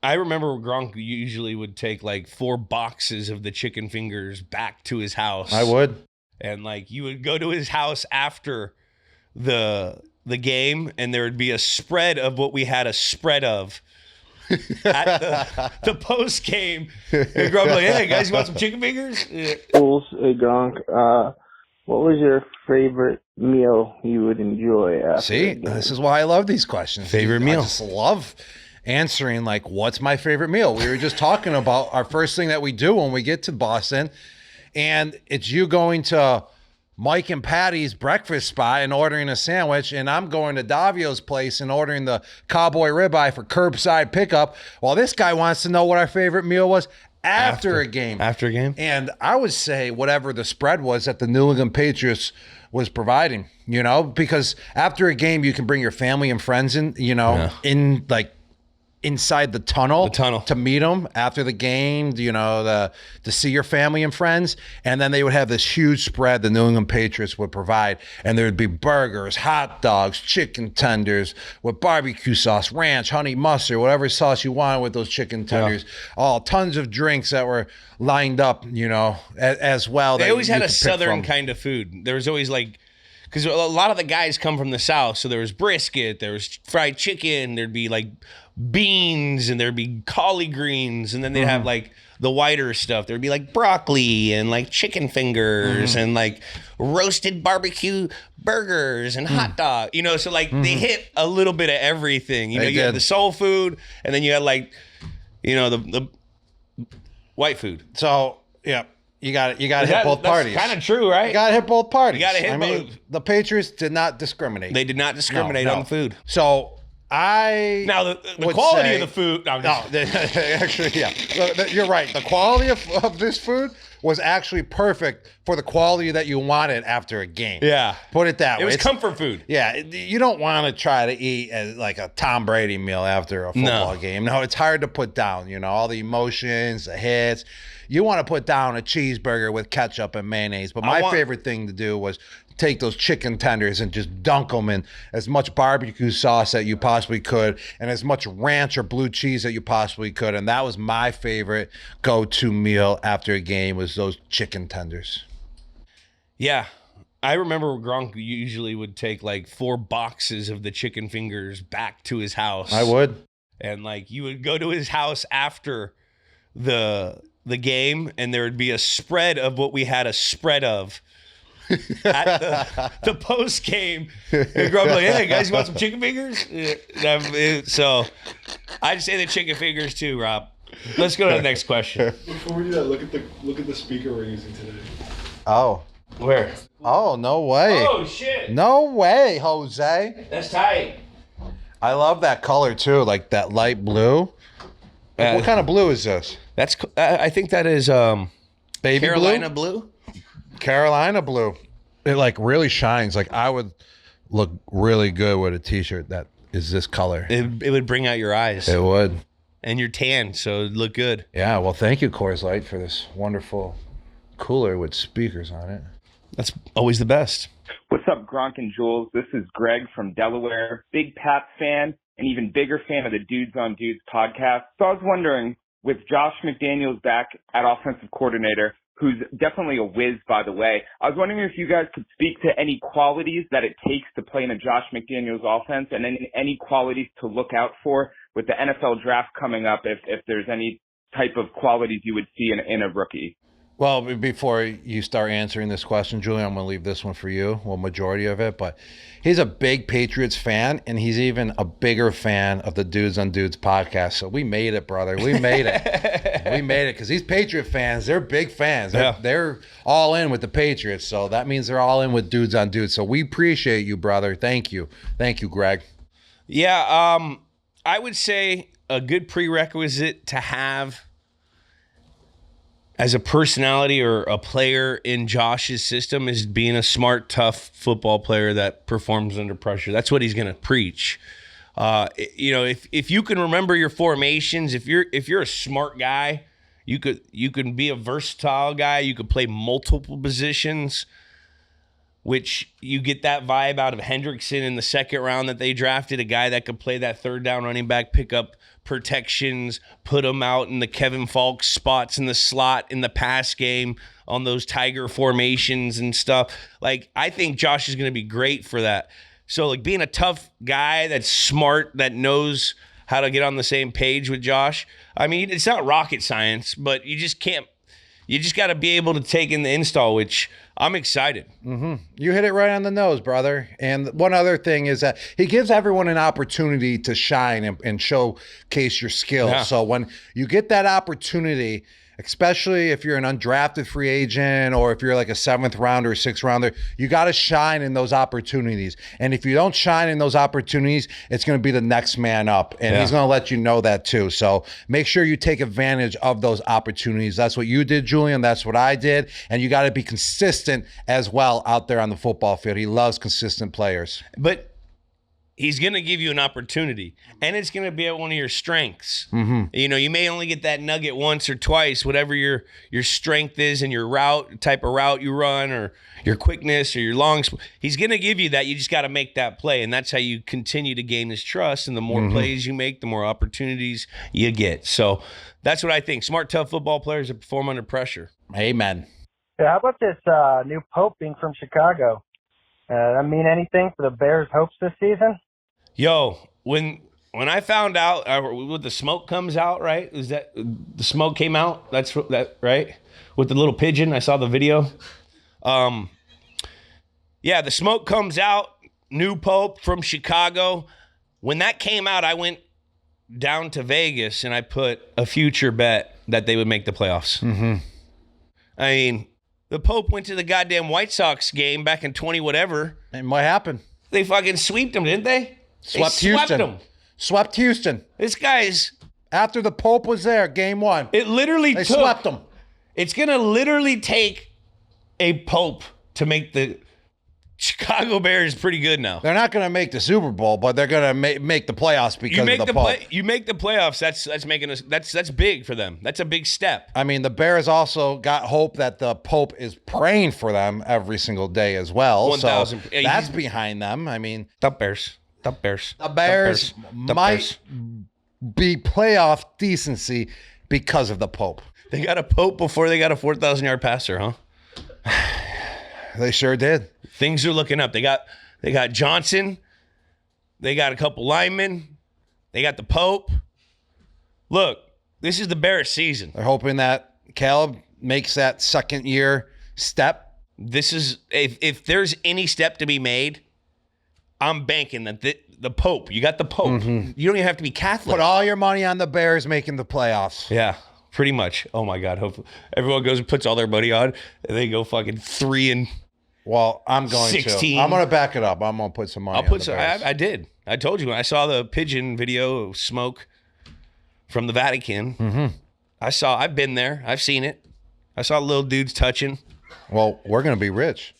I remember Gronk usually would take like 4 boxes of the chicken fingers back to his house. I would. And like you would go to his house after the game, and there would be a spread of what we had a spread of at the post game. And Gronk like, hey guys, you want some chicken fingers? Yeah. Jules, hey Gronk, what was your favorite meal you would enjoy after See, the game? this is why I love these questions. Favorite meal? I just love answering, like, what's my favorite meal? We were just talking about our first thing that we do when we get to Boston, and it's you going to Mike and Patty's breakfast spot and ordering a sandwich, and I'm going to Davio's place and ordering the cowboy ribeye for curbside pickup, while this guy wants to know what our favorite meal was after a game. After a game? And I would say whatever the spread was that the New England Patriots was providing, because after a game, you can bring your family and friends in, in like inside the tunnel to meet them after the game, to see your family and friends. And then they would have this huge spread the New England Patriots would provide. And there would be burgers, hot dogs, chicken tenders with barbecue sauce, ranch, honey mustard, whatever sauce you wanted with those chicken tenders. All tons of drinks that were lined up, as well. They always had a Southern kind of food. There was always like, because a lot of the guys come from the South. So there was brisket, there was fried chicken, there'd be like beans, and there'd be collard greens, and then they'd have like the whiter stuff. There'd be like broccoli and like chicken fingers and like roasted barbecue burgers and hot dog. So like they hit a little bit of everything. You had the soul food, and then you had like, the white food. So yeah. You got to hit both parties. That's kind of true, right? You got to hit both parties. You got to hit both. The Patriots did not discriminate. They did not discriminate on the food. So now the quality of the food. Actually, yeah, you're right. The quality of this food was actually perfect for the quality that you wanted after a game. Yeah, put it that way. It was comfort food. Yeah, you don't want to try to eat like a Tom Brady meal after a football game. No, it's hard to put down. All the emotions, the hits. You want to put down a cheeseburger with ketchup and mayonnaise. But my favorite thing to do was take those chicken tenders and just dunk them in as much barbecue sauce that you possibly could and as much ranch or blue cheese that you possibly could. And that was my favorite go-to meal after a game, was those chicken tenders. Yeah. I remember Gronk usually would take like 4 boxes of the chicken fingers back to his house. I would. And like you would go to his house after the game, and there would be a spread of what we had a spread of at the post game. And Gronk like, hey guys, you want some chicken fingers? So I'd say the chicken fingers too, Rob. Let's go to the next question. Before we do that, look at the speaker we're using today. Oh. Where? Oh, no way. Oh shit. No way, Jose. That's tight. I love that color too, like that light blue. What kind of blue is this? That's I think that is baby Carolina blue. Carolina blue. It like really shines. Like I would look really good with a t-shirt that is this color. It would bring out your eyes. It would. And you're tan, so it'd look good. Yeah, well, thank you, Coors Light, for this wonderful cooler with speakers on it. That's always the best. What's up, Gronk and Jules? This is Greg from Delaware. Big Pats fan, and even bigger fan of the Dudes on Dudes podcast. So I was wondering, with Josh McDaniels back at offensive coordinator, who's definitely a whiz, by the way, I was wondering if you guys could speak to any qualities that it takes to play in a Josh McDaniels offense, and any qualities to look out for with the NFL draft coming up, if there's any type of qualities you would see in a rookie. Well, before you start answering this question, Julian, I'm going to leave this one for you, well, majority of it. But he's a big Patriots fan, and he's even a bigger fan of the Dudes on Dudes podcast. So we made it, brother. We made it. We made it because these Patriot fans, they're big fans. They're all in with the Patriots. So that means they're all in with Dudes on Dudes. So we appreciate you, brother. Thank you. Thank you, Greg. Yeah, I would say a good prerequisite to have as a personality or a player in Josh's system is being a smart, tough football player that performs under pressure. That's what he's going to preach. If you can remember your formations, if you're a smart guy, you can be a versatile guy. You could play multiple positions. which you get that vibe out of Hendrickson in the second round that they drafted, a guy that could play that third down running back, pick up protections, put him out in the Kevin Falk spots in the slot in the pass game on those tiger formations and stuff. Like, I think Josh is going to be great for that. So, like, being a tough guy that's smart, that knows how to get on the same page with Josh. I mean, it's not rocket science, but you just can't. You just got to be able to take in the install, which I'm excited. Mm-hmm. You hit it right on the nose, brother. And one other thing is that he gives everyone an opportunity to shine and showcase your skills. Yeah. So when you get that opportunity, especially if you're an undrafted free agent or if you're like a 7th rounder or 6th rounder, you got to shine in those opportunities. And if you don't shine in those opportunities, it's going to be the next man up. And he's going to let you know that too. So make sure you take advantage of those opportunities. That's what you did, Julian. That's what I did. And you got to be consistent as well out there on the football field. He loves consistent players. But he's going to give you an opportunity, and it's going to be at one of your strengths. Mm-hmm. You know, you may only get that nugget once or twice, whatever your strength is and your type of route you run, or your quickness or your long. He's going to give you that. You just got to make that play, and that's how you continue to gain his trust. And the more plays you make, the more opportunities you get. So that's what I think. Smart, tough football players that perform under pressure. Amen. Yeah, how about this new Pope being from Chicago? That mean anything for the Bears' hopes this season? Yo, when I found out when the smoke comes out, right? Is that the smoke came out? That's that, right? With the little pigeon, I saw the video. Yeah, the smoke comes out. New Pope from Chicago. When that came out, I went down to Vegas and I put a future bet that they would make the playoffs. Mm-hmm. I mean, the Pope went to the goddamn White Sox game back in 20 whatever. And what happened? They fucking sweeped them, didn't they? Swept They Houston. them. Swept Houston. This guy's. After the Pope was there, game 1. It literally They took. swept them. It's going to literally take a Pope to make the Chicago Bears pretty good now. They're not going to make the Super Bowl, but they're going to make the playoffs because of the Pope. You make the playoffs. That's making us. That's big for them. That's a big step. I mean, the Bears also got hope that the Pope is praying for them every single day as well. 1,000. So that's behind them. I mean, The Bears. The Bears. the Bears The might Bears. be playoff decency because of the Pope. They got a Pope before they got a 4,000-yard passer, huh? They sure did. Things are looking up. They got Johnson. They got a couple linemen. They got the Pope. Look, this is the Bears season. They're hoping that Caleb makes that second year step. This is if there's any step to be made, I'm banking that the Pope. You got the Pope. You don't even have to be Catholic. Put all your money on the Bears making the playoffs. Yeah, pretty much. Oh my God. Hopefully everyone goes and puts all their money on, and they go fucking 3 Well, I'm going 16. to. I'm going to back it up. I'm going to put some money I'll on put the some. Bears. I did. I told you when I saw the pigeon video of smoke from the Vatican. Mm-hmm. I've been there. I've seen it. I saw little dudes touching. Well, we're going to be rich.